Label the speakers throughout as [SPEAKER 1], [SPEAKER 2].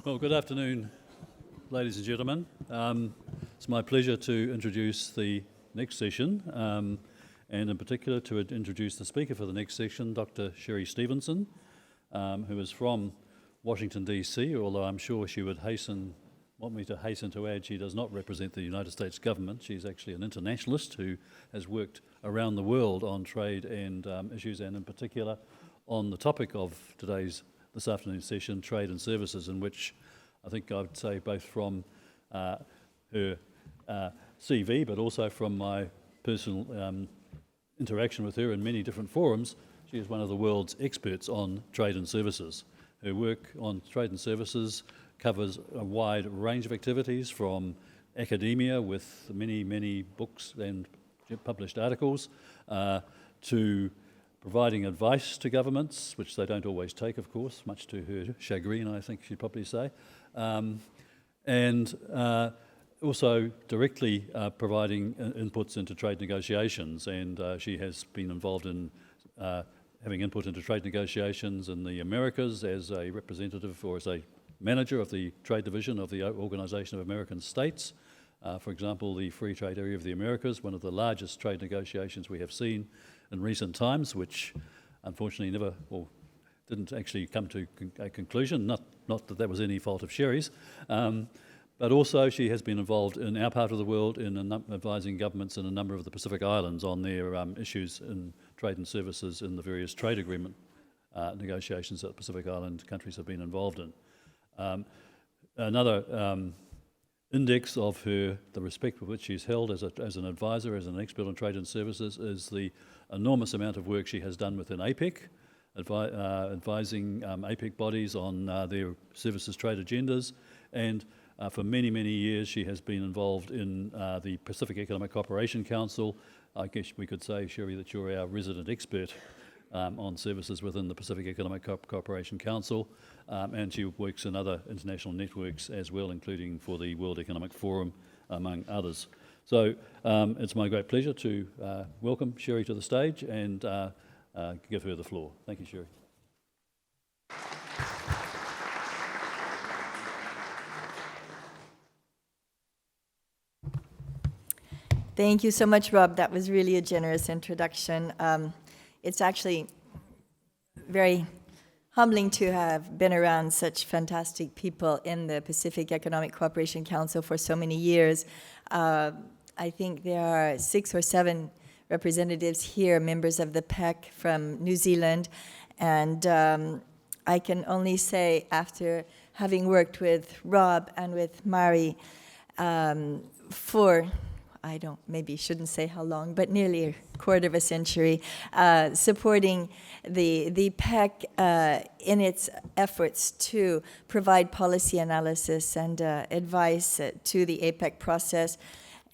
[SPEAKER 1] Well, good afternoon, ladies and gentlemen. It's my pleasure to introduce the next session, and in particular to introduce the speaker for the next session, Dr. Sherry Stephenson, who is from Washington, D.C., although I'm sure she would want me to hasten to add she does not represent the United States government. She's actually an internationalist who has worked around the world on trade and issues, and in particular on the topic of this afternoon's session, trade and services, in which I think I would say both from her CV, but also from my personal interaction with her in many different forums, she is one of the world's experts on trade and services. Her work on trade and services covers a wide range of activities, from academia with many, many books and published articles, to providing advice to governments, which they don't always take, of course, much to her chagrin, I think she'd probably say, and also directly providing inputs into trade negotiations. And she has been involved in having input into trade negotiations in the Americas as a representative or as a manager of the trade division of the Organization of American States. For example, the Free Trade Area of the Americas, one of the largest trade negotiations we have seen in recent times, which unfortunately didn't actually come to a conclusion, not that was any fault of Sherry's, but also she has been involved in our part of the world in advising governments in a number of the Pacific Islands on their issues in trade and services in the various trade agreement negotiations that Pacific Island countries have been involved in. Another index of the respect with which she's held as an advisor, as an expert on trade and services, is the enormous amount of work she has done within APEC, advising APEC bodies on their services trade agendas, and for many, many years she has been involved in the Pacific Economic Cooperation Council. I guess we could say, Sherry, that you're our resident expert on services within the Pacific Economic Cooperation Council, and she works in other international networks as well, including for the World Economic Forum, among others. So it's my great pleasure to welcome Sherry to the stage and give her the floor. Thank you, Sherry.
[SPEAKER 2] Thank you so much, Rob. That was really a generous introduction. It's actually very humbling to have been around such fantastic people in the Pacific Economic Cooperation Council for so many years. I think there are 6 or 7 representatives here, members of the PEC from New Zealand, and I can only say, after having worked with Rob and with Mari for maybe shouldn't say how long, but nearly a quarter of a century, supporting the PEC in its efforts to provide policy analysis and advice to the APEC process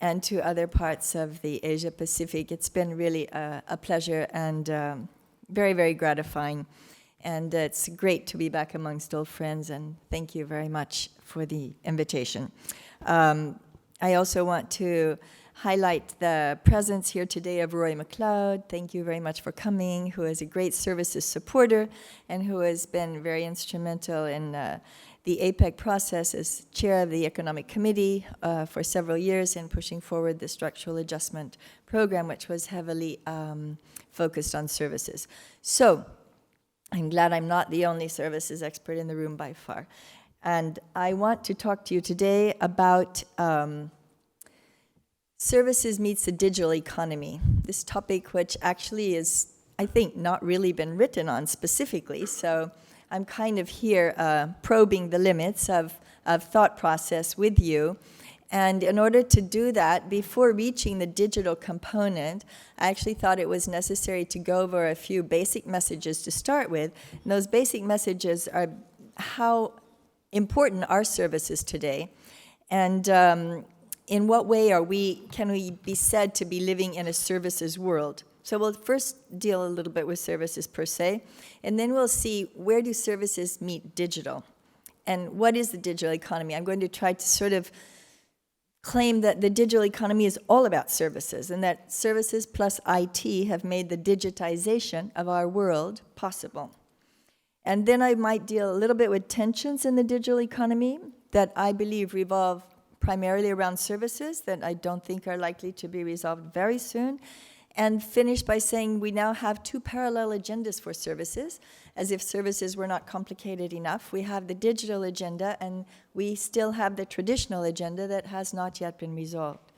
[SPEAKER 2] and to other parts of the Asia Pacific. It's been really a pleasure and very, very gratifying. And it's great to be back amongst old friends, and thank you very much for the invitation. I also want to highlight the presence here today of Roy McLeod. Thank you very much for coming, who is a great services supporter and who has been very instrumental in the APEC process as chair of the Economic Committee for several years in pushing forward the structural adjustment program, which was heavily focused on services. So I'm glad I'm not the only services expert in the room by far. And I want to talk to you today about services meets the digital economy, this topic which actually is, I think, not really been written on specifically. So I'm kind of here probing the limits of thought process with you. And in order to do that, before reaching the digital component, I actually thought it was necessary to go over a few basic messages to start with. And those basic messages are how important are services today, and in what way can we be said to be living in a services world? So we'll first deal a little bit with services per se, and then we'll see where do services meet digital, and what is the digital economy. I'm going to try to sort of claim that the digital economy is all about services, and that services plus IT have made the digitization of our world possible. And then I might deal a little bit with tensions in the digital economy that I believe revolve primarily around services that I don't think are likely to be resolved very soon. And finish by saying we now have two parallel agendas for services, as if services were not complicated enough. We have the digital agenda, and we still have the traditional agenda that has not yet been resolved.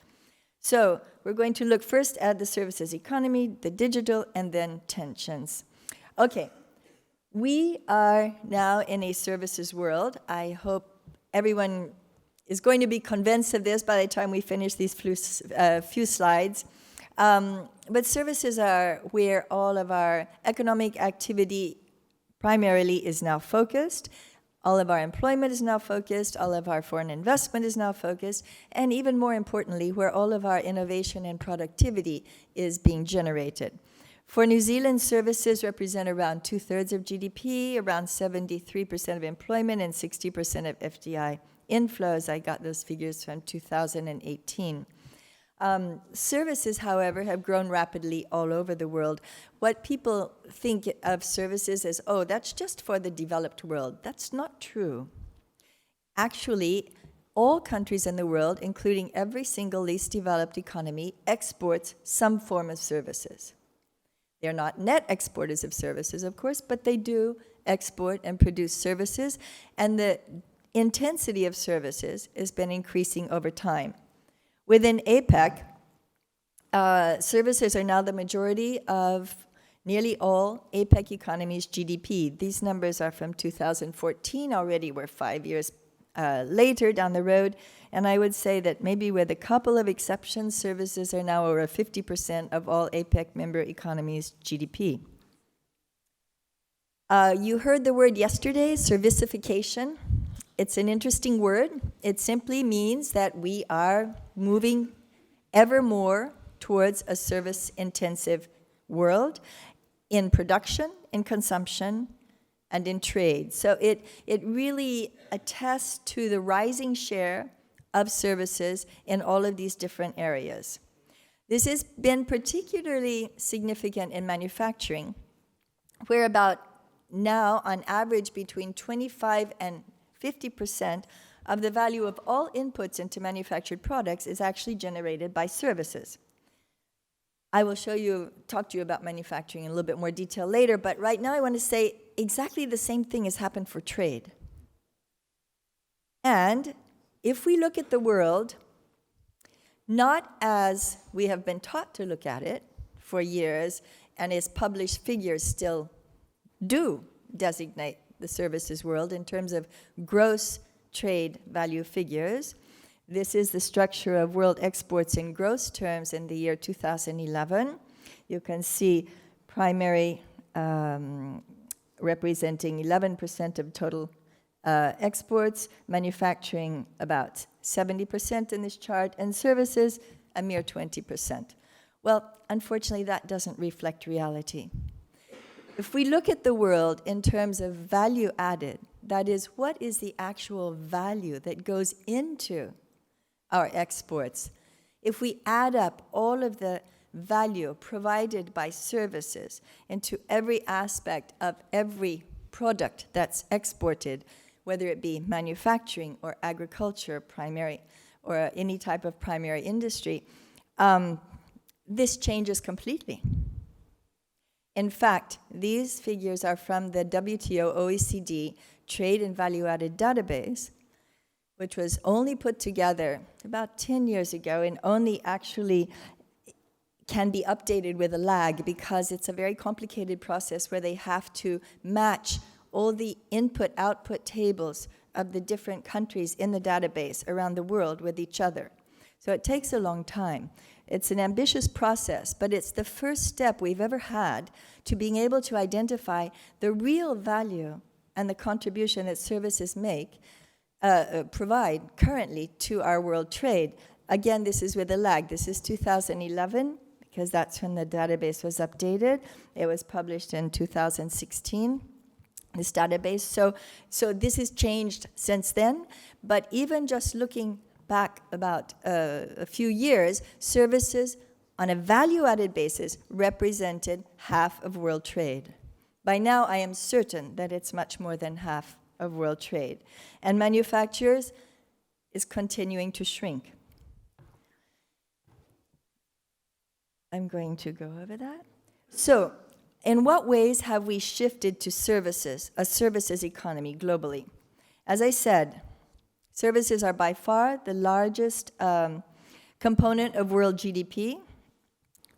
[SPEAKER 2] So we're going to look first at the services economy, the digital, and then tensions. Okay, we are now in a services world. I hope everyone is going to be convinced of this by the time we finish these few slides. But services are where all of our economic activity primarily is now focused. All of our employment is now focused, all of our foreign investment is now focused, and even more importantly, where all of our innovation and productivity is being generated. For New Zealand, services represent around 2/3 of GDP, around 73% of employment, and 60% of FDI inflows. I got those figures from 2018. Services, however, have grown rapidly all over the world. What people think of services as, oh, that's just for the developed world. That's not true. Actually, all countries in the world, including every single least developed economy, exports some form of services. They're not net exporters of services, of course, but they do export and produce services, and the intensity of services has been increasing over time. Within APEC, services are now the majority of nearly all APEC economies' GDP. These numbers are from 2014 already. We're 5 years later down the road. And I would say that maybe with a couple of exceptions, services are now over 50% of all APEC member economies' GDP. You heard the word yesterday, servicification. It's an interesting word. It simply means that we are moving ever more towards a service-intensive world in production, in consumption, and in trade. So it really attests to the rising share of services in all of these different areas. This has been particularly significant in manufacturing, where about now, on average, between 25 and 50% of the value of all inputs into manufactured products is actually generated by services. I will talk to you about manufacturing in a little bit more detail later, but right now I want to say exactly the same thing has happened for trade. And if we look at the world, not as we have been taught to look at it for years, and as published figures still do designate the services world in terms of gross trade value figures. This is the structure of world exports in gross terms in the year 2011. You can see primary representing 11% of total exports, manufacturing about 70% in this chart, and services a mere 20%. Well, unfortunately, that doesn't reflect reality. If we look at the world in terms of value added, that is, what is the actual value that goes into our exports? If we add up all of the value provided by services into every aspect of every product that's exported, whether it be manufacturing or agriculture, primary, or any type of primary industry, this changes completely. In fact, these figures are from the WTO OECD Trade and Value Added Database, which was only put together about 10 years ago and only actually can be updated with a lag because it's a very complicated process where they have to match all the input-output tables of the different countries in the database around the world with each other. So it takes a long time. It's an ambitious process, but it's the first step we've ever had to being able to identify the real value and the contribution that services provide currently to our world trade. Again, this is with a lag. This is 2011, because that's when the database was updated. It was published in 2016, this database. So this has changed since then, but even just looking back about a few years, services on a value-added basis represented half of world trade. By now, I am certain that it's much more than half of world trade. And manufacturers is continuing to shrink. I'm going to go over that. So, in what ways have we shifted to services, a services economy globally? As I said, services are by far the largest component of world GDP.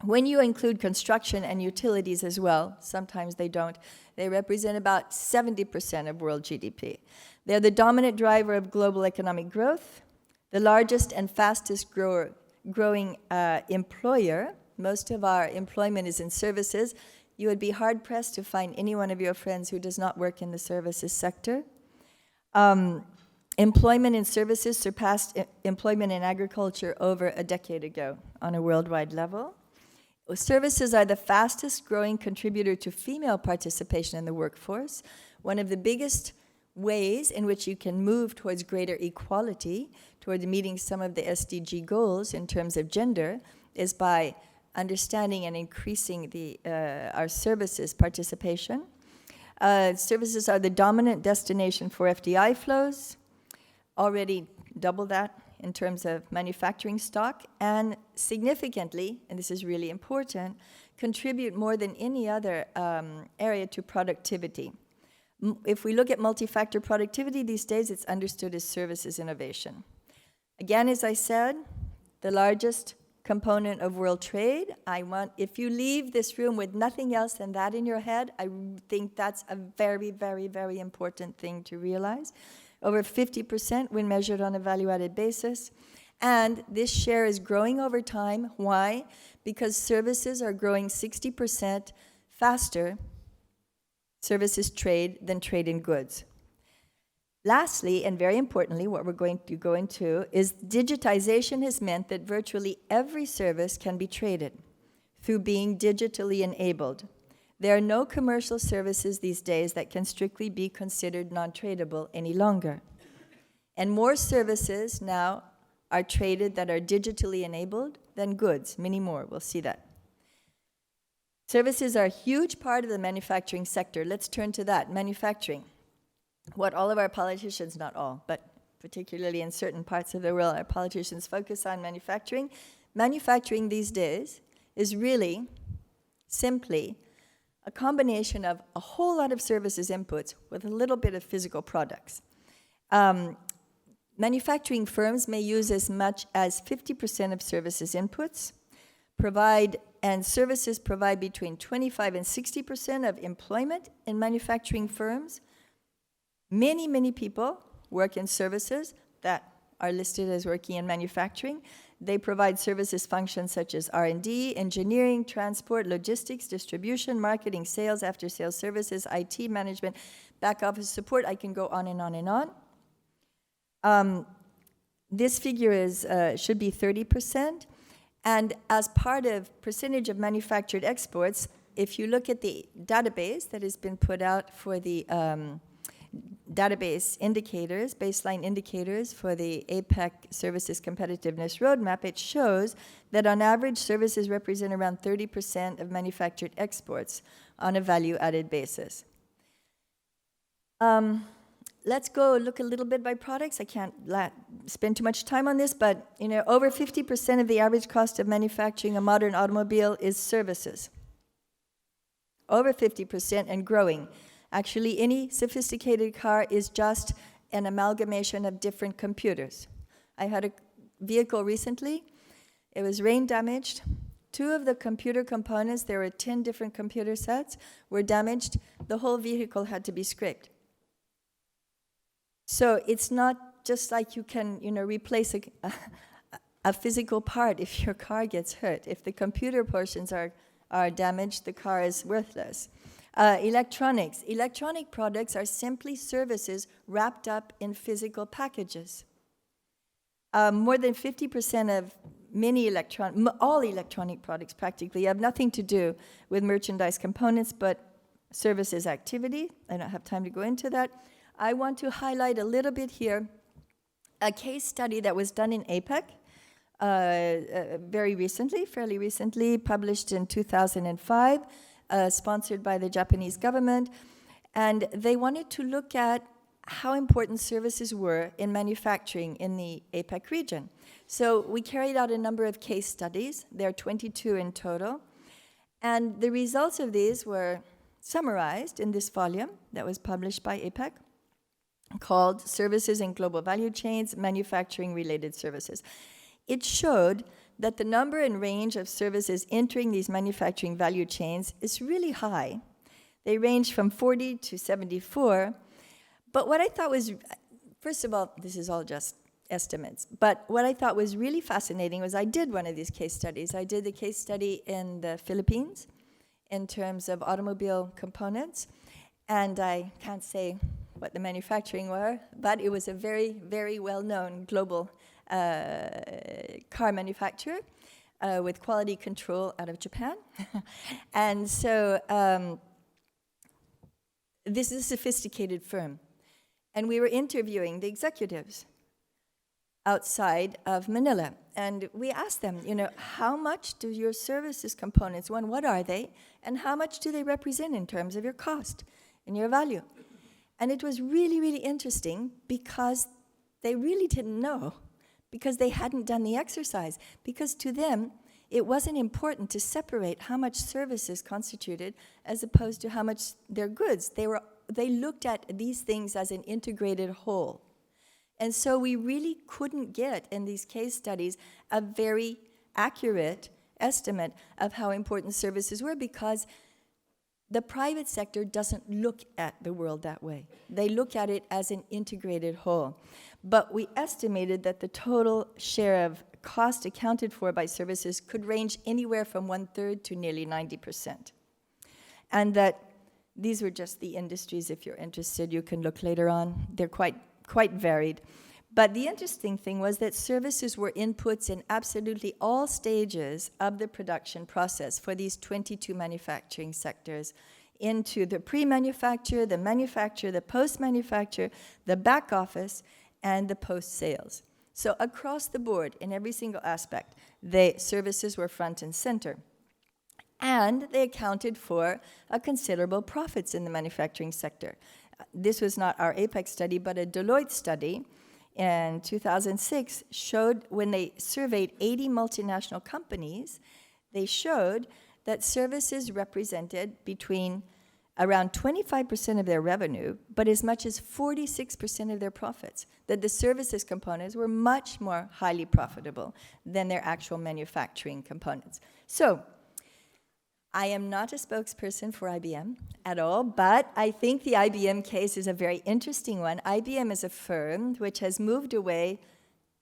[SPEAKER 2] When you include construction and utilities as well, sometimes they don't, they represent about 70% of world GDP. They're the dominant driver of global economic growth, the largest and fastest growing employer. Most of our employment is in services. You would be hard-pressed to find any one of your friends who does not work in the services sector. Employment in services surpassed employment in agriculture over a decade ago on a worldwide level. Services are the fastest growing contributor to female participation in the workforce. One of the biggest ways in which you can move towards greater equality, towards meeting some of the SDG goals in terms of gender, is by understanding and increasing our services participation. Services are the dominant destination for FDI flows, already double that in terms of manufacturing stock, and significantly, and this is really important, contribute more than any other area to productivity. If we look at multi-factor productivity these days, it's understood as services innovation. Again, as I said, the largest component of world trade. If you leave this room with nothing else than that in your head, I think that's a very, very, very important thing to realize. Over 50% when measured on a value-added basis. And this share is growing over time. Why? Because services are growing 60% faster, services trade, than trade in goods. Lastly, and very importantly, what we're going to go into is digitization has meant that virtually every service can be traded through being digitally enabled. There are no commercial services these days that can strictly be considered non-tradable any longer. And more services now are traded that are digitally enabled than goods, many more, we'll see that. Services are a huge part of the manufacturing sector. Let's turn to that, manufacturing. What all of our politicians, not all, but particularly in certain parts of the world, our politicians focus on manufacturing. Manufacturing these days is really simply a combination of a whole lot of services inputs with a little bit of physical products. Manufacturing firms may use as much as 50% of services inputs, and services provide between 25 and 60% of employment in manufacturing firms. Many, many people work in services that are listed as working in manufacturing. They provide services functions such as R&D, engineering, transport, logistics, distribution, marketing, sales, after-sales services, IT management, back office support. I can go on and on and on. This figure should be 30%. And as part of percentage of manufactured exports, if you look at the database that has been put out for the database indicators, baseline indicators for the APEC Services Competitiveness Roadmap, it shows that on average, services represent around 30% of manufactured exports on a value-added basis. Let's go look a little bit by products. I can't spend too much time on this, but over 50% of the average cost of manufacturing a modern automobile is services. Over 50% and growing. Actually, any sophisticated car is just an amalgamation of different computers. I had a vehicle recently. It was rain damaged. 2 of the computer components, there were 10 different computer sets, were damaged. The whole vehicle had to be scraped. So it's not just like you can, replace a physical part if your car gets hurt. If the computer portions are damaged, the car is worthless. Electronics. Electronic products are simply services wrapped up in physical packages. More than 50% of all electronic products practically have nothing to do with merchandise components, but services activity. I don't have time to go into that. I want to highlight a little bit here a case study that was done in APEC fairly recently, published in 2005. sponsored by the Japanese government, and they wanted to look at how important services were in manufacturing in the APEC region. So we carried out a number of case studies. There are 22 in total. And the results of these were summarized in this volume that was published by APEC called Services in Global Value Chains, Manufacturing-Related Services. It showed that the number and range of services entering these manufacturing value chains is really high. They range from 40 to 74. But what I thought was, first of all, this is all just estimates, but what I thought was really fascinating was I did one of these case studies. I did the case study in the Philippines in terms of automobile components, and I can't say what the manufacturing were, but it was a very, very well-known global car manufacturer with quality control out of Japan. And so this is a sophisticated firm. And we were interviewing the executives outside of Manila. And we asked them, how much do your services components, what are they? And how much do they represent in terms of your cost and your value? And it was really, really interesting because they really didn't know, because they hadn't done the exercise. Because to them, it wasn't important to separate how much services constituted as opposed to how much their goods. They looked at these things as an integrated whole. And so we really couldn't get, in these case studies, a very accurate estimate of how important services were, because the private sector doesn't look at the world that way. They look at it as an integrated whole. But we estimated that the total share of cost accounted for by services could range anywhere from 1/3 to nearly 90%. And that these were just the industries. If you're interested, you can look later on. They're quite varied. But the interesting thing was that services were inputs in absolutely all stages of the production process for these 22 manufacturing sectors, into the pre-manufacture, the manufacture, the post-manufacture, the back office, and the post-sales. So across the board, in every single aspect, the services were front and center. And they accounted for a considerable profits in the manufacturing sector. This was not our APEC study, but a Deloitte study in 2006 showed, when they surveyed 80 multinational companies, they showed that services represented between around 25% of their revenue, but as much as 46% of their profits, that the services components were much more highly profitable than their actual manufacturing components. So, I am not a spokesperson for IBM at all, but I think the IBM case is a very interesting one. IBM is a firm which has moved away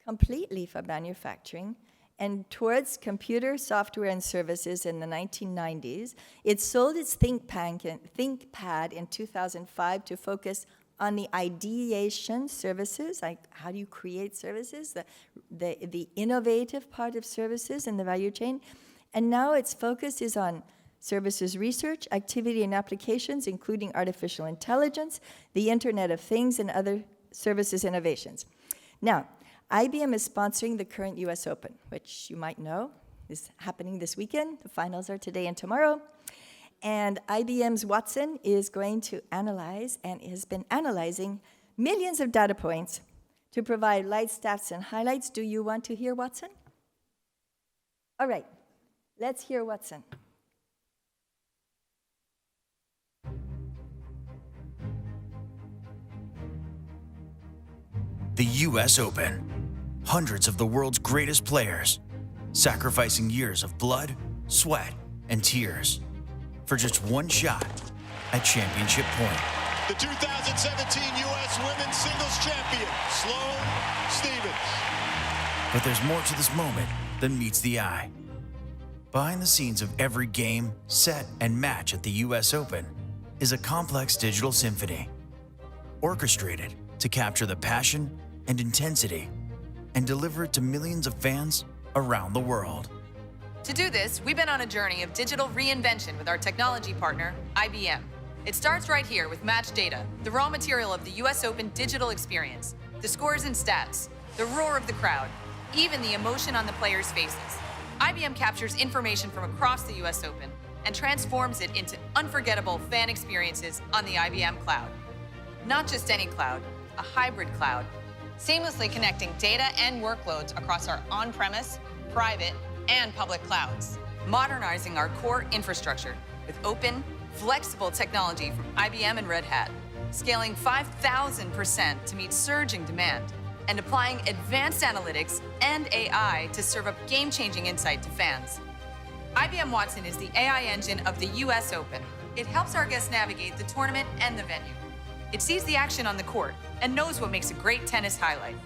[SPEAKER 2] completely from manufacturing and towards computer, software, and services in the 1990s. It sold its ThinkPad in 2005 to focus on the ideation services, like how do you create services, the innovative part of services in the value chain. And now its focus is on services research, activity and applications, including artificial intelligence, the Internet of Things, and other services innovations. Now, IBM is sponsoring the current US Open, which you might know is happening this weekend. The finals are today and tomorrow. And IBM's Watson is going to analyze and has been analyzing millions of data points to provide light stats and highlights. Do you want to hear Watson? All right, let's hear Watson.
[SPEAKER 3] The US Open. Hundreds of the world's greatest players, sacrificing years of blood, sweat, and tears for just one shot at championship point.
[SPEAKER 4] The 2017 U.S. Women's Singles Champion, Sloane Stephens.
[SPEAKER 3] But there's more to this moment than meets the eye. Behind the scenes of every game, set, and match at the US Open is a complex digital symphony, orchestrated to capture the passion and intensity and deliver it to millions of fans around the world.
[SPEAKER 5] To do this, we've been on a journey of digital reinvention with our technology partner, IBM. It starts right here with match data, the raw material of the US Open digital experience, the scores and stats, the roar of the crowd, even the emotion on the players' faces. IBM captures information from across the US Open, and transforms it into unforgettable fan experiences on the IBM cloud. Not just any cloud, a hybrid cloud, seamlessly connecting data and workloads across our on-premise, private, and public clouds. Modernizing our core infrastructure with open, flexible technology from IBM and Red Hat, scaling 5,000% to meet surging demand, and applying advanced analytics and AI to serve up game-changing insight to fans. IBM Watson is the AI engine of the US Open. It helps our guests navigate the tournament and the venue. It sees the action on the court and knows what makes a great tennis highlight.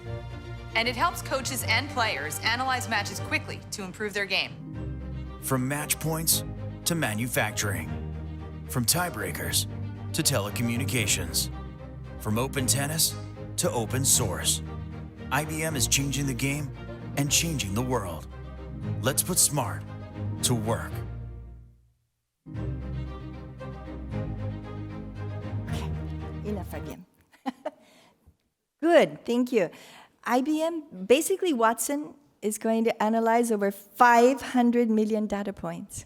[SPEAKER 5] And it helps coaches and players analyze matches quickly to improve their game.
[SPEAKER 3] From match points to manufacturing, from tiebreakers to telecommunications, from open tennis to open source, IBM is changing the game and changing the world. Let's put smart to work.
[SPEAKER 2] Enough IBM. Good, thank you. IBM, basically Watson is going to analyze over 500 million data points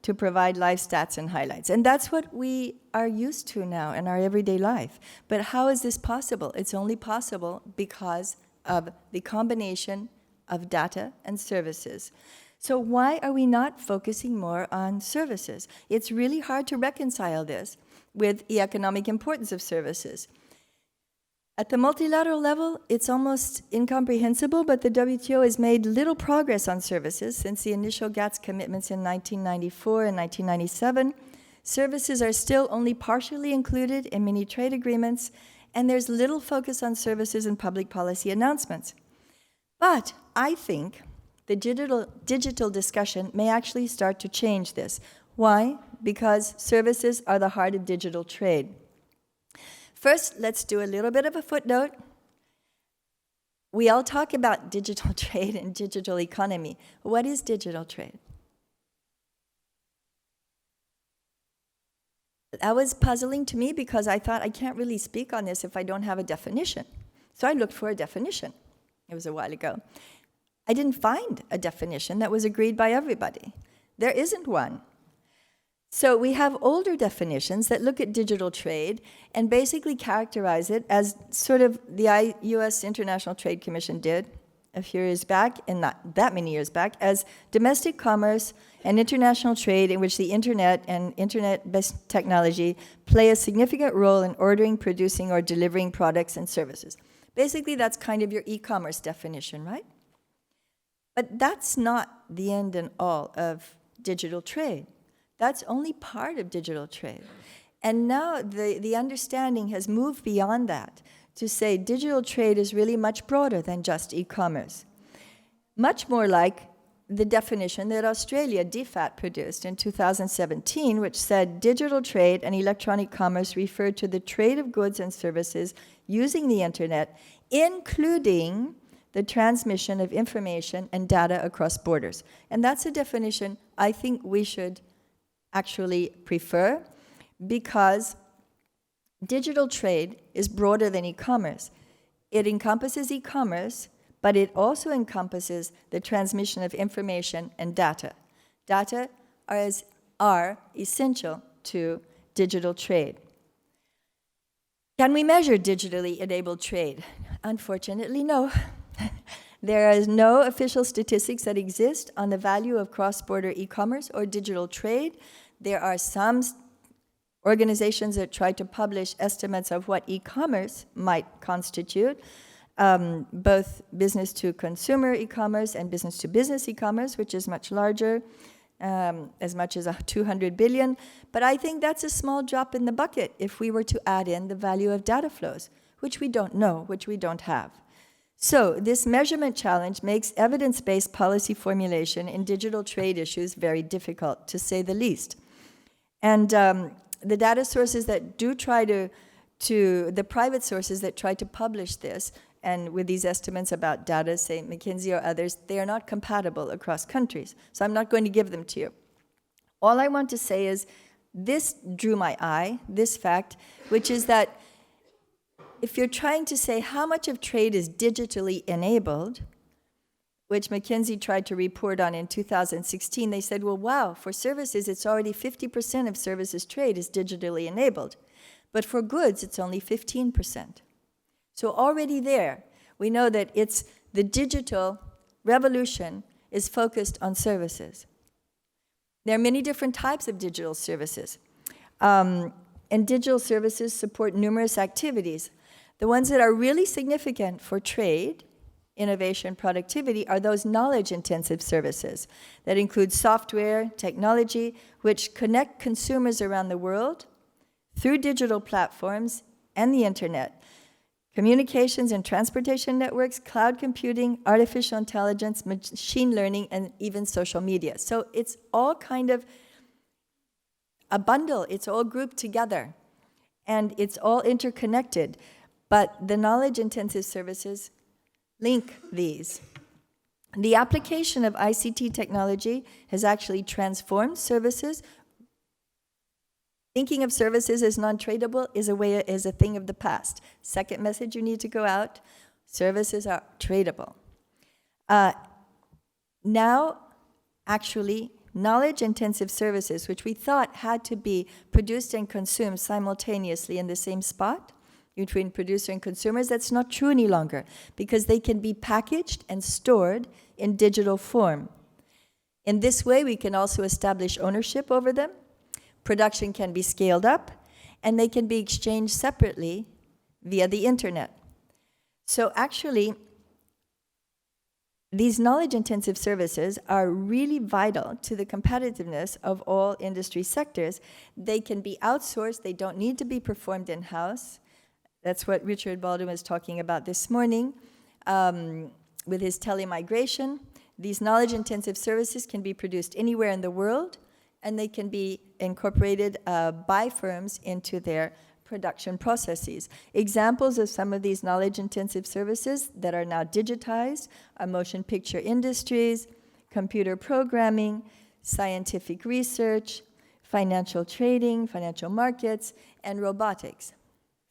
[SPEAKER 2] to provide live stats and highlights. And that's what we are used to now in our everyday life. But how is this possible? It's only possible because of the combination of data and services. So why are we not focusing more on services? It's really hard to reconcile this with the economic importance of services. At the multilateral level, it's almost incomprehensible, but the WTO has made little progress on services since the initial GATS commitments in 1994 and 1997. Services are still only partially included in many trade agreements, and there's little focus on services in public policy announcements. But I think the digital discussion may actually start to change this. Why? Because services are the heart of digital trade. First, let's do a little bit of a footnote. We all talk about digital trade and digital economy. What is digital trade? That was puzzling to me because I thought I can't really speak on this if I don't have a definition. So I looked for a definition. It was a while ago. I didn't find a definition that was agreed by everybody. There isn't one. So we have older definitions that look at digital trade and basically characterize it as sort of the U.S. International Trade Commission did a few years back, and not that many years back, as domestic commerce and international trade in which the internet and internet-based technology play a significant role in ordering, producing, or delivering products and services. Basically, that's kind of your e-commerce definition, right? But that's not the end and all of digital trade. That's only part of digital trade. And now the understanding has moved beyond that to say digital trade is really much broader than just e-commerce. Much more like the definition that Australia, DFAT, produced in 2017, which said digital trade and electronic commerce refer to the trade of goods and services using the internet, including the transmission of information and data across borders. And that's a definition I think we should actually prefer, because digital trade is broader than e-commerce. It encompasses e-commerce, but it also encompasses the transmission of information and data. Data are essential to digital trade. Can we measure digitally enabled trade? Unfortunately, no. There is no official statistics that exist on the value of cross-border e-commerce or digital trade. There are some organizations that try to publish estimates of what e-commerce might constitute, both business-to-consumer e-commerce and business-to-business e-commerce, which is much larger, as much as 200 billion. But I think that's a small drop in the bucket if we were to add in the value of data flows, which we don't know, which we don't have. So this measurement challenge makes evidence-based policy formulation in digital trade issues very difficult, to say the least. And the data sources that do try the private sources that try to publish this, and with these estimates about data, say McKinsey or others, they are not compatible across countries. So I'm not going to give them to you. All I want to say is this drew my eye, this fact, which is that if you're trying to say how much of trade is digitally enabled, which McKinsey tried to report on in 2016, they said, well, wow, for services, it's already 50% of services trade is digitally enabled. But for goods, it's only 15%. So already there, we know that it's the digital revolution is focused on services. There are many different types of digital services. And digital services support numerous activities. The ones that are really significant for trade, innovation, productivity are those knowledge-intensive services that include software, technology, which connect consumers around the world through digital platforms and the internet. Communications and transportation networks, cloud computing, artificial intelligence, machine learning, and even social media. So it's all kind of a bundle. It's all grouped together, and it's all interconnected. But the knowledge-intensive services link these. The application of ICT technology has actually transformed services. Thinking of services as non-tradable is a thing of the past. Second message you need to go out, services are tradable. Now, actually, knowledge-intensive services, which we thought had to be produced and consumed simultaneously in the same spot between producer and consumers, that's not true any longer, because they can be packaged and stored in digital form. In this way, we can also establish ownership over them. Production can be scaled up, and they can be exchanged separately via the internet. So actually, these knowledge-intensive services are really vital to the competitiveness of all industry sectors. They can be outsourced. They don't need to be performed in-house. That's what Richard Baldwin was talking about this morning with his telemigration. These knowledge-intensive services can be produced anywhere in the world, and they can be incorporated by firms into their production processes. Examples of some of these knowledge-intensive services that are now digitized are motion picture industries, computer programming, scientific research, financial trading, financial markets, and robotics.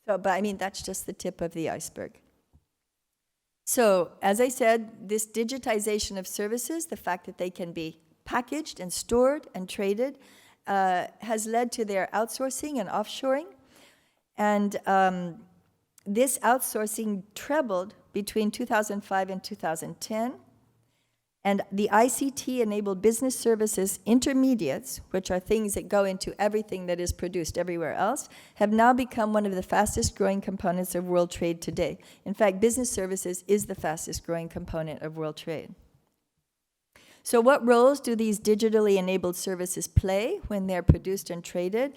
[SPEAKER 2] So, but I mean, that's just the tip of the iceberg. So, as I said, this digitization of services, the fact that they can be packaged and stored and traded, has led to their outsourcing and offshoring. And this outsourcing trebled between 2005 and 2010. And the ICT-enabled business services intermediates, which are things that go into everything that is produced everywhere else, have now become one of the fastest growing components of world trade today. In fact, business services is the fastest growing component of world trade. So what roles do these digitally enabled services play when they're produced and traded?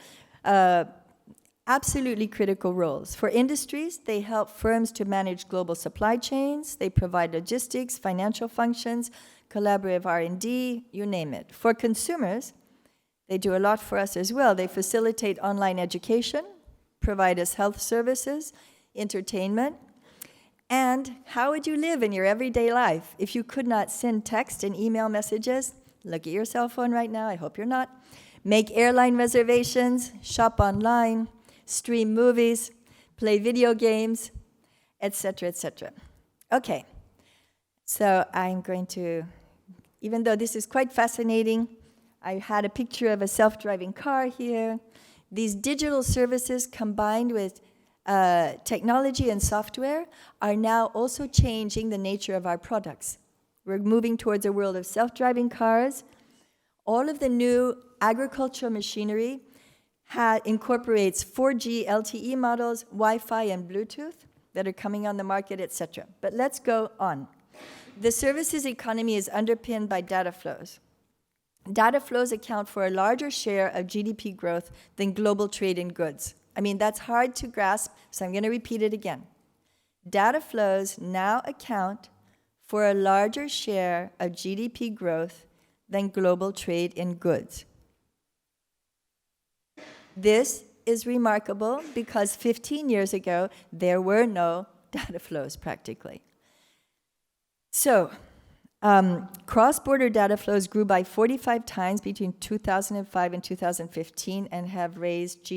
[SPEAKER 2] Absolutely critical roles. For industries, they help firms to manage global supply chains. They provide logistics, financial functions, collaborative R&D, you name it. For consumers, they do a lot for us as well. They facilitate online education, provide us health services, entertainment. And how would you live in your everyday life if you could not send text and email messages? Look at your cell phone right now, I hope you're not. Make airline reservations, shop online, stream movies, play video games, etc., etc. Okay, so I'm going to, even though this is quite fascinating, I had a picture of a self-driving car here. These digital services combined with technology and software are now also changing the nature of our products. We're moving towards a world of self-driving cars. All of the new agricultural machinery incorporates 4G LTE models, Wi-Fi, and Bluetooth that are coming on the market, etc. But let's go on. The services economy is underpinned by data flows. Data flows account for a larger share of GDP growth than global trade in goods. I mean, that's hard to grasp, so I'm going to repeat it again. Data flows now account for a larger share of GDP growth than global trade in goods. This is remarkable because 15 years ago, there were no data flows practically. So, cross-border data flows grew by 45 times between 2005 and 2015 and have raised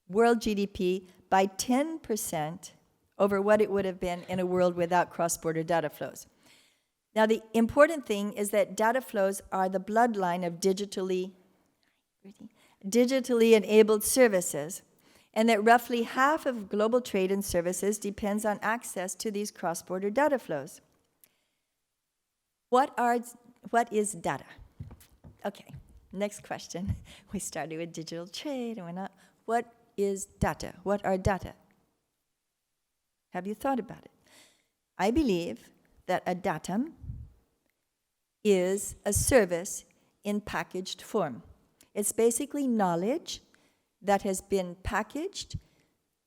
[SPEAKER 2] world GDP by 10% over what it would have been in a world without cross-border data flows. Now, the important thing is that data flows are the bloodline of digitally enabled services, and that roughly half of global trade and services depends on access to these cross-border data flows. What is data? Okay, next question. We started with digital trade and went on. What is data? What are data? Have you thought about it? I believe that a datum is a service in packaged form. It's basically knowledge that has been packaged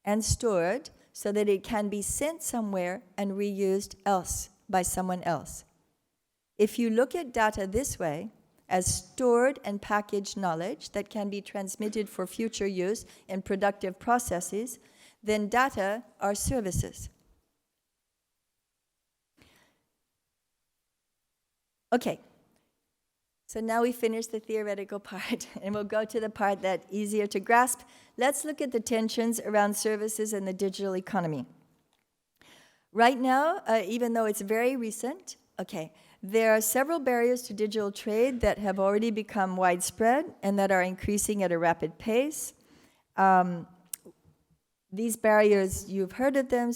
[SPEAKER 2] and stored so that it can be sent somewhere and reused else by someone else. If you look at data this way, as stored and packaged knowledge that can be transmitted for future use in productive processes, then data are services. Okay, so now we finish the theoretical part, and we'll go to the part that's easier to grasp. Let's look at the tensions around services in the digital economy. Right now, even though it's very recent, there are several barriers to digital trade that have already become widespread and that are increasing at a rapid pace. These barriers, you've heard of them,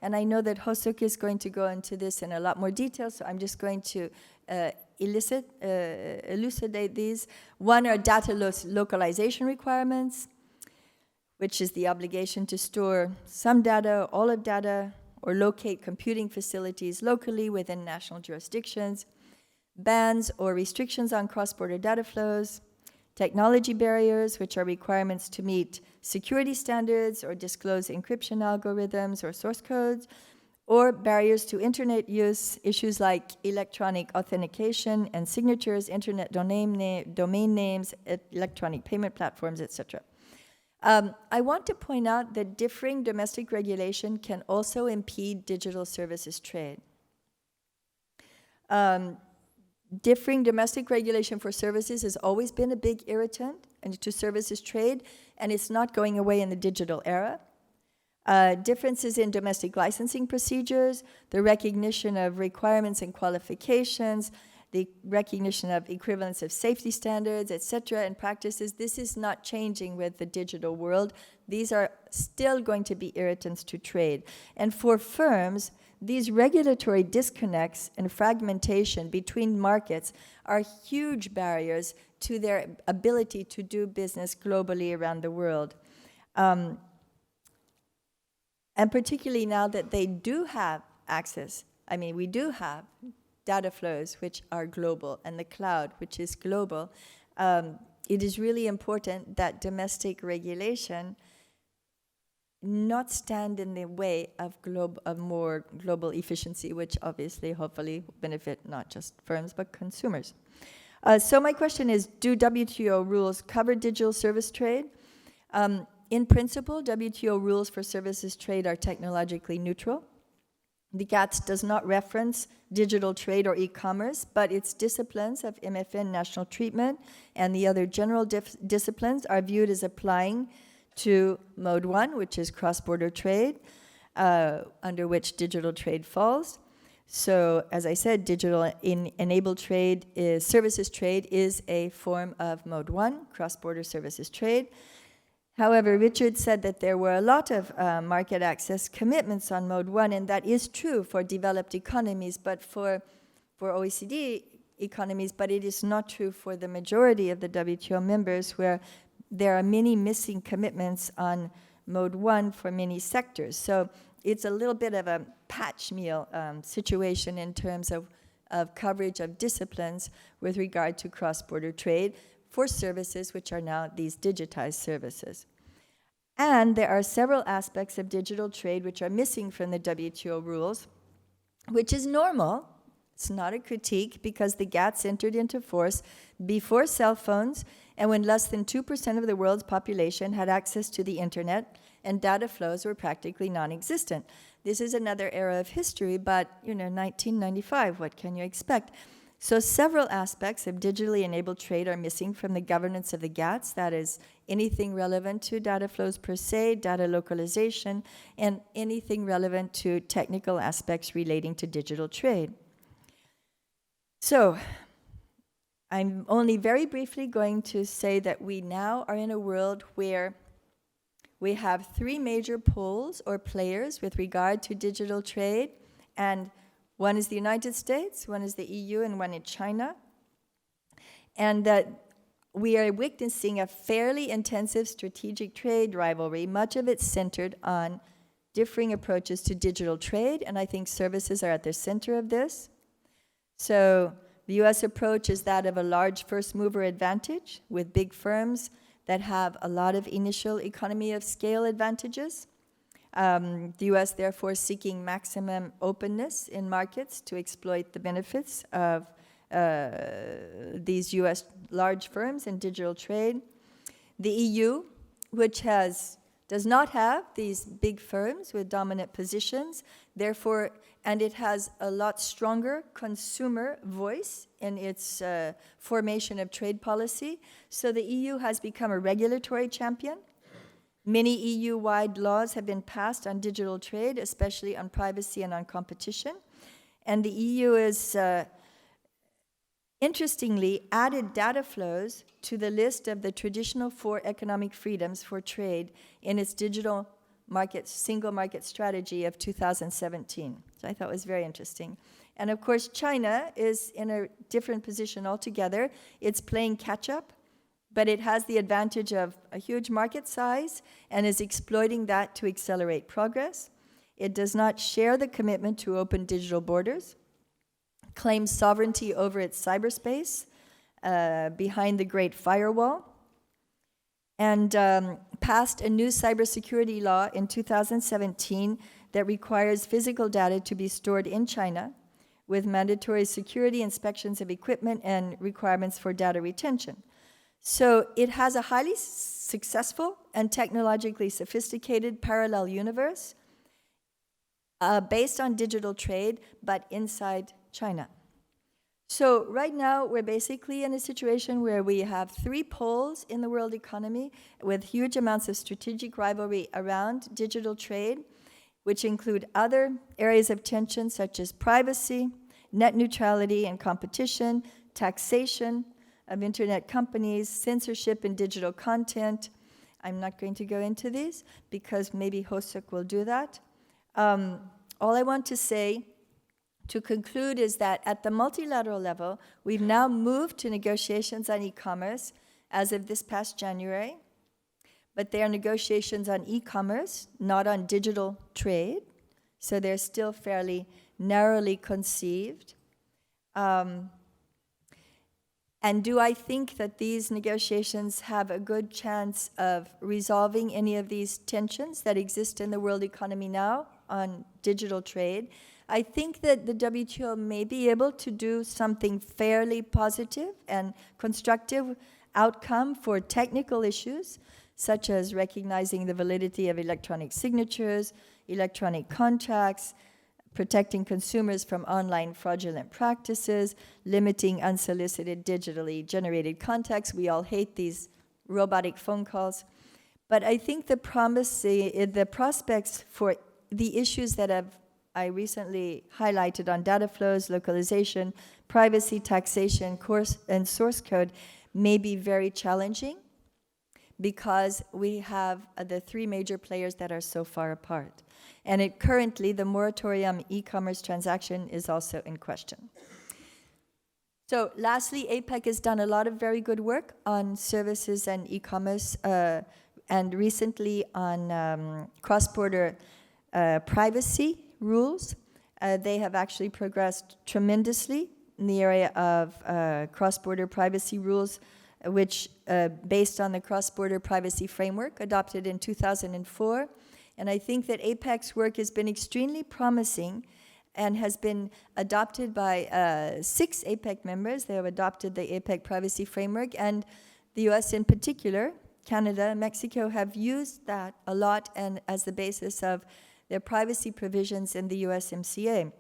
[SPEAKER 2] and I know that Hosuk is going to go into this in a lot more detail, so I'm just going to elucidate these. One are data localization requirements, which is the obligation to store some data, all of data, or locate computing facilities locally within national jurisdictions. Bans or restrictions on cross-border data flows. Technology barriers, which are requirements to meet security standards or disclose encryption algorithms or source codes, or barriers to internet use, issues like electronic authentication and signatures, internet domain names, electronic payment platforms, etc. I want to point out that differing domestic regulation can also impede digital services trade. Differing domestic regulation for services has always been a big irritant to services trade, and it's not going away in the digital era. Differences in domestic licensing procedures, the recognition of requirements and qualifications, the recognition of equivalence of safety standards, etc., and practices. This is not changing with the digital world. These are still going to be irritants to trade. And for firms, these regulatory disconnects and fragmentation between markets are huge barriers to their ability to do business globally around the world. And particularly now that they do have access, we do have data flows which are global and the cloud which is global, it is really important that domestic regulation not stand in the way of more global efficiency, which obviously, hopefully, will benefit not just firms but consumers. So my question is, do WTO rules cover digital service trade? In principle, WTO rules for services trade are technologically neutral. The GATS does not reference digital trade or e-commerce, but its disciplines of MFN national treatment and the other general disciplines are viewed as applying to Mode 1, which is cross-border trade, under which digital trade falls. So, as I said, digital enabled trade services trade is a form of Mode 1, cross-border services trade. However, Richard said that there were a lot of market access commitments on Mode 1, and that is true for developed economies, but for OECD economies, but it is not true for the majority of the WTO members, where there are many missing commitments on Mode 1 for many sectors. So it's a little bit of a patch meal situation in terms of coverage of disciplines with regard to cross-border trade for services which are now these digitized services. And there are several aspects of digital trade which are missing from the WTO rules, which is normal. It's not a critique, because the GATS entered into force before cell phones and when less than 2% of the world's population had access to the internet and data flows were practically non-existent. This is another era of history, but 1995, what can you expect? So several aspects of digitally enabled trade are missing from the governance of the GATS. That is, anything relevant to data flows per se, data localization, and anything relevant to technical aspects relating to digital trade. So, I'm only very briefly going to say that we now are in a world where we have three major poles or players with regard to digital trade, and one is the United States, one is the EU, and one is China. And that we are witnessing a fairly intensive strategic trade rivalry, much of it centered on differing approaches to digital trade, and I think services are at the center of this. So the US approach is that of a large first mover advantage with big firms that have a lot of initial economy of scale advantages. The US therefore seeking maximum openness in markets to exploit the benefits of these US large firms in digital trade. The EU, which does not have these big firms with dominant positions, therefore, and it has a lot stronger consumer voice in its formation of trade policy. So the EU has become a regulatory champion. Many EU-wide laws have been passed on digital trade, especially on privacy and on competition. And the EU is, interestingly, added data flows to the list of the traditional 4 economic freedoms for trade in its digital market, single market strategy of 2017. So I thought it was very interesting. And of course, China is in a different position altogether. It's playing catch up, but it has the advantage of a huge market size and is exploiting that to accelerate progress. It does not share the commitment to open digital borders, claims sovereignty over its cyberspace behind the Great Firewall, and passed a new cybersecurity law in 2017 that requires physical data to be stored in China with mandatory security inspections of equipment and requirements for data retention. So it has a highly successful and technologically sophisticated parallel universe based on digital trade, but inside China. So right now, we're basically in a situation where we have 3 poles in the world economy with huge amounts of strategic rivalry around digital trade, which include other areas of tension such as privacy, net neutrality and competition, taxation of internet companies, censorship in digital content. I'm not going to go into these because maybe Hosuk will do that. All I want to say to conclude is that at the multilateral level, we've now moved to negotiations on e-commerce as of this past January, but they are negotiations on e-commerce, not on digital trade, so they're still fairly narrowly conceived. And do I think that these negotiations have a good chance of resolving any of these tensions that exist in the world economy now on digital trade? I think that the WTO may be able to do something fairly positive and constructive outcome for technical issues, such as recognizing the validity of electronic signatures, electronic contracts, protecting consumers from online fraudulent practices, limiting unsolicited digitally generated contacts. We all hate these robotic phone calls. But I think the prospects for the issues that I recently highlighted on data flows, localization, privacy, taxation, and source code may be very challenging because we have the 3 major players that are so far apart. And currently, the moratorium e-commerce transaction is also in question. So lastly, APEC has done a lot of very good work on services and e-commerce, and recently on cross-border privacy rules. They have actually progressed tremendously in the area of cross-border privacy rules, which based on the cross-border privacy framework adopted in 2004. And I think that APEC's work has been extremely promising and has been adopted by 6 APEC members. They have adopted the APEC privacy framework, and the US in particular, Canada, Mexico have used that a lot and as the basis of their privacy provisions in the USMCA.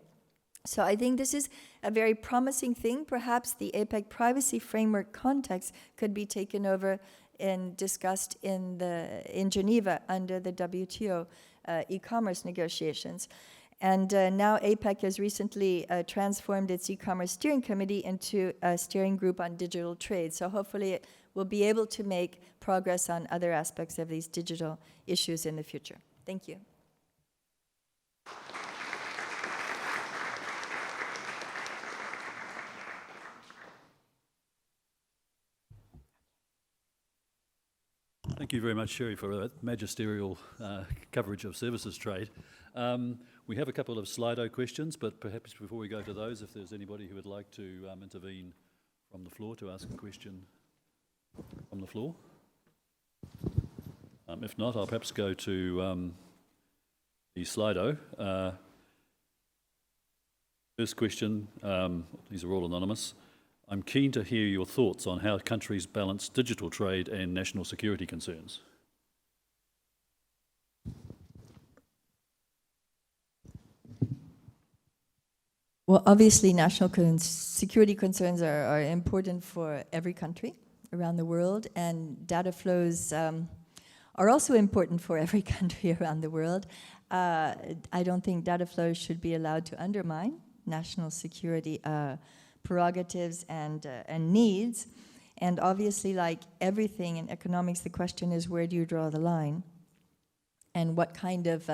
[SPEAKER 2] So I think this is a very promising thing. Perhaps the APEC privacy framework context could be taken over and discussed in Geneva under the WTO e-commerce negotiations. And now APEC has recently transformed its e-commerce steering committee into a steering group on digital trade. So hopefully it will be able to make progress on other aspects of these digital issues in the future. Thank you.
[SPEAKER 1] Thank you very much, Sherry, for that magisterial coverage of services trade. We have a couple of Slido questions, but perhaps before we go to those, if there's anybody who would like to intervene from the floor to ask a question from the floor. If not, I'll perhaps go to the Slido. First question, these are all anonymous. I'm keen to hear your thoughts on how countries balance digital trade and national security concerns.
[SPEAKER 2] Well, obviously, national security concerns are important for every country around the world, and data flows are also important for every country around the world. I don't think data flows should be allowed to undermine national security prerogatives and needs. And obviously, like everything in economics, the question is, where do you draw the line? And what kind of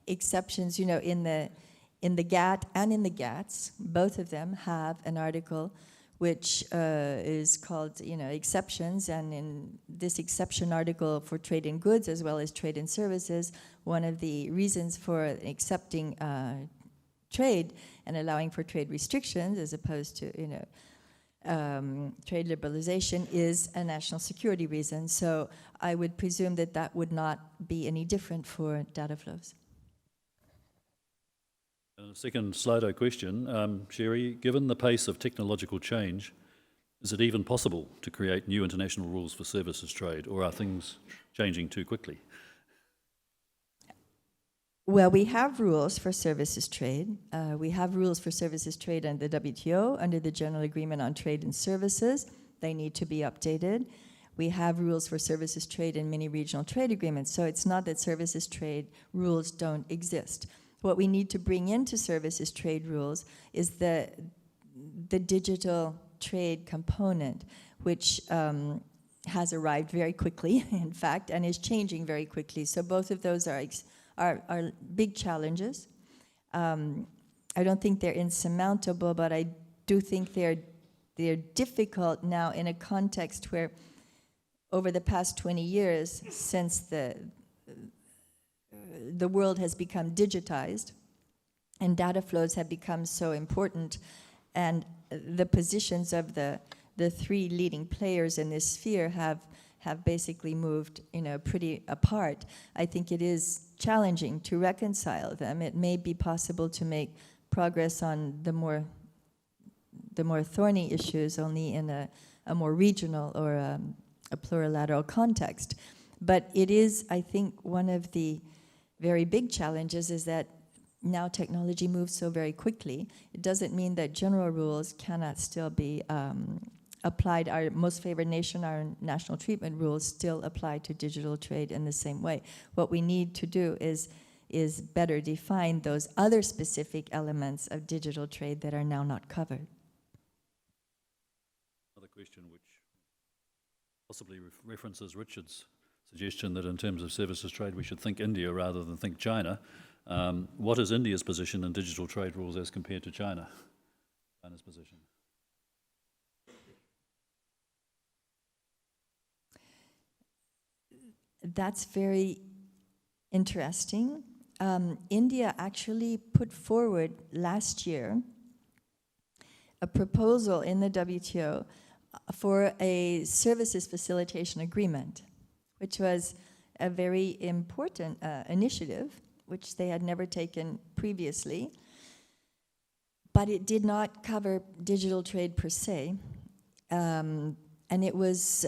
[SPEAKER 2] exceptions, you know, in the GATT and in the GATS, both of them have an article which is called, you know, exceptions. And in this exception article for trade in goods as well as trade in services, one of the reasons for accepting trade and allowing for trade restrictions as opposed to, you know, trade liberalization is a national security reason. So I would presume that that would not be any different for data flows.
[SPEAKER 1] And a second Slido question, Sherry, given the pace of technological change, is it even possible to create new international rules for services trade, or are things changing too quickly?
[SPEAKER 2] Well, we have rules for services trade. We have rules for services trade under the WTO, under the General Agreement on Trade and Services. They need to be updated. We have rules for services trade in many regional trade agreements, so it's not that services trade rules don't exist. What we need to bring into services trade rules is the digital trade component, which has arrived very quickly, in fact, and is changing very quickly. So both of those are big challenges. I don't think they're insurmountable, but I do think they're difficult now in a context where over the past 20 years, since the world has become digitized and data flows have become so important, and the positions of the three leading players in this sphere have basically moved, you know, pretty apart. I think it is challenging to reconcile them. It may be possible to make progress on the more thorny issues only in a more regional or a plurilateral context. But it is, I think, one of the very big challenges is that now technology moves so very quickly. It doesn't mean that general rules cannot still be applied. Our most favored nation, our national treatment rules still apply to digital trade in the same way. What we need to do is better define those other specific elements of digital trade that are now not covered.
[SPEAKER 1] Another question which possibly references Richard's suggestion that in terms of services trade we should think India rather than think China. What is India's position in digital trade rules as compared to China's position?
[SPEAKER 2] That's very interesting. India actually put forward last year a proposal in the WTO for a services facilitation agreement, which was a very important initiative, which they had never taken previously. But it did not cover digital trade per se. And it was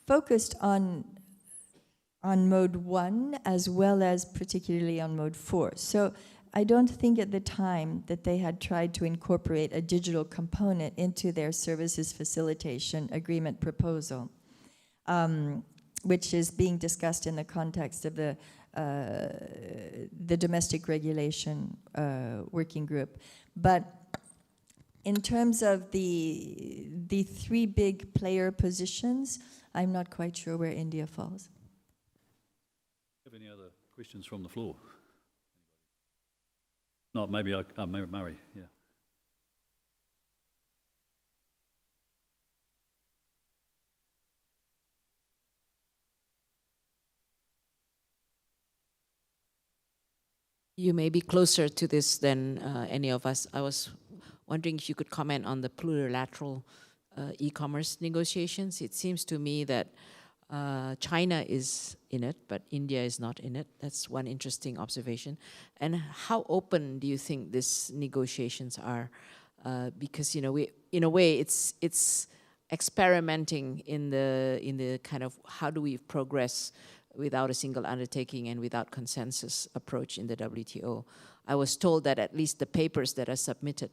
[SPEAKER 2] focused on mode 1 as well as particularly on mode 4. So I don't think at the time that they had tried to incorporate a digital component into their services facilitation agreement proposal, which is being discussed in the context of the the domestic regulation working group. But in terms of the three big player positions, I'm not quite sure where India falls.
[SPEAKER 1] Have any other questions from the floor? No, maybe Murray, yeah.
[SPEAKER 6] You may be closer to this than any of us. I was wondering if you could comment on the plurilateral e-commerce negotiations. It seems to me that China is in it, but India is not in it. That's one interesting observation. And how open do you think these negotiations are? Because we, in a way, it's experimenting in the kind of how do we progress without a single undertaking and without consensus approach in the WTO. I was told that at least the papers that are submitted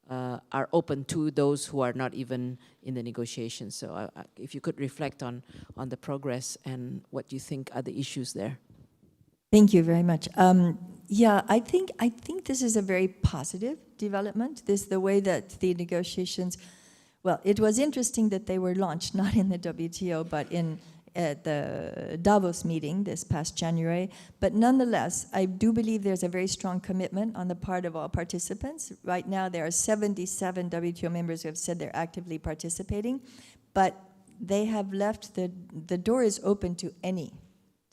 [SPEAKER 6] are open to those who are not even in the negotiations. So if you could reflect on the progress and what you think are the issues there.
[SPEAKER 2] Thank you very much. Yeah, I think this is a very positive development. The way that the negotiations, well, it was interesting that they were launched not in the WTO but at the Davos meeting this past January. But nonetheless, I do believe there's a very strong commitment on the part of all participants. Right now, there are 77 WTO members who have said they're actively participating, but they have left the door is open to any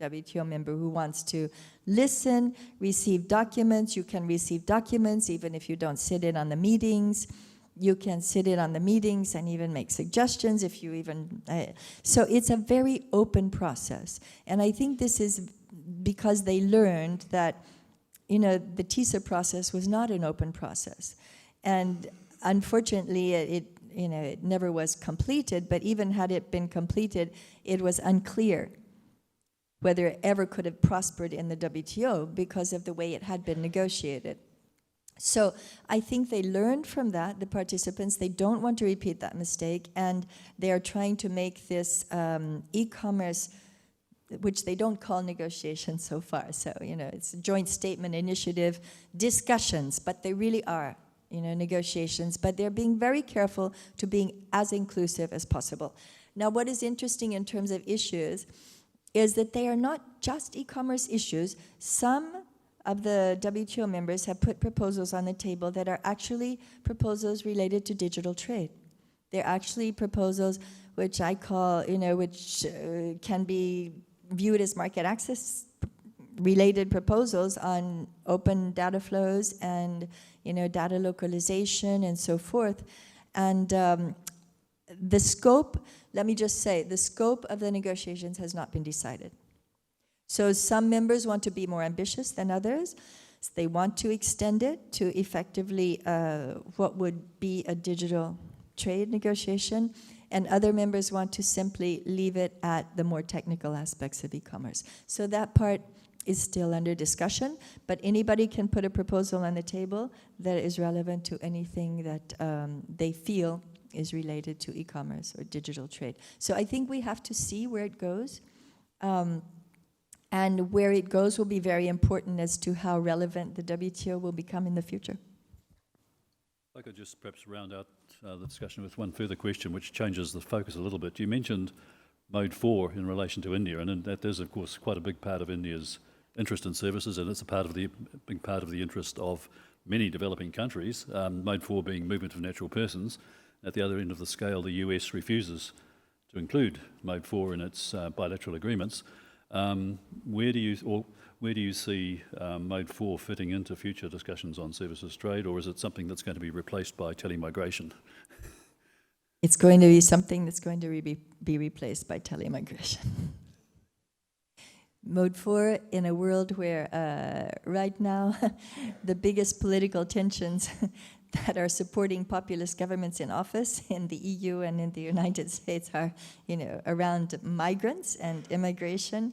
[SPEAKER 2] WTO member who wants to listen, receive documents. You can receive documents even if you don't sit in on the meetings. You can sit in on the meetings and even make suggestions if you even... so it's a very open process. And I think this is because they learned that, the TISA process was not an open process. And unfortunately, it never was completed, but even had it been completed, it was unclear whether it ever could have prospered in the WTO because of the way it had been negotiated. So I think they learned from that, the participants. They don't want to repeat that mistake, and they are trying to make this e-commerce, which they don't call negotiations so far. So, it's a joint statement initiative discussions, but they really are, negotiations. But they're being very careful to being as inclusive as possible. Now, what is interesting in terms of issues is that they are not just e-commerce issues. Some of the WTO members have put proposals on the table that are actually proposals related to digital trade. They're actually proposals which I call, which can be viewed as market access related proposals on open data flows and, data localization and so forth. And the scope, let me just say, the scope of the negotiations has not been decided. So some members want to be more ambitious than others. They want to extend it to effectively what would be a digital trade negotiation, and other members want to simply leave it at the more technical aspects of e-commerce. So that part is still under discussion, but anybody can put a proposal on the table that is relevant to anything that they feel is related to e-commerce or digital trade. So I think we have to see where it goes. And where it goes will be very important as to how relevant the WTO will become in the future.
[SPEAKER 1] I could just perhaps round out the discussion with one further question, which changes the focus a little bit. You mentioned Mode 4 in relation to India, and that is, of course, quite a big part of India's interest in services, and it's a big part of the interest of many developing countries, Mode 4 being movement of natural persons. At the other end of the scale, the US refuses to include Mode 4 in its bilateral agreements. Where do you see Mode 4 fitting into future discussions on services trade, or is it something that's going to be replaced by telemigration?
[SPEAKER 2] It's going to be something that's going to be replaced by telemigration. Mode 4, in a world where right now the biggest political tensions that are supporting populist governments in office in the EU and in the United States are, around migrants and immigration.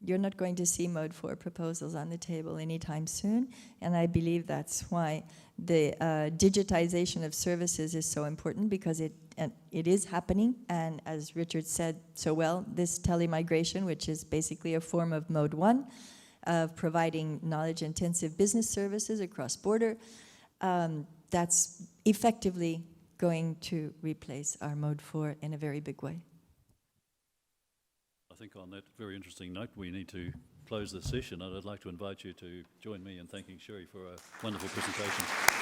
[SPEAKER 2] You're not going to see Mode 4 proposals on the table anytime soon, and I believe that's why the digitization of services is so important, because it is happening, and as Richard said so well, this telemigration, which is basically a form of Mode 1, of providing knowledge-intensive business services across border, that's effectively going to replace our Mode 4 in a very big way.
[SPEAKER 1] I think on that very interesting note, we need to close this session, and I'd like to invite you to join me in thanking Sherry for a wonderful presentation.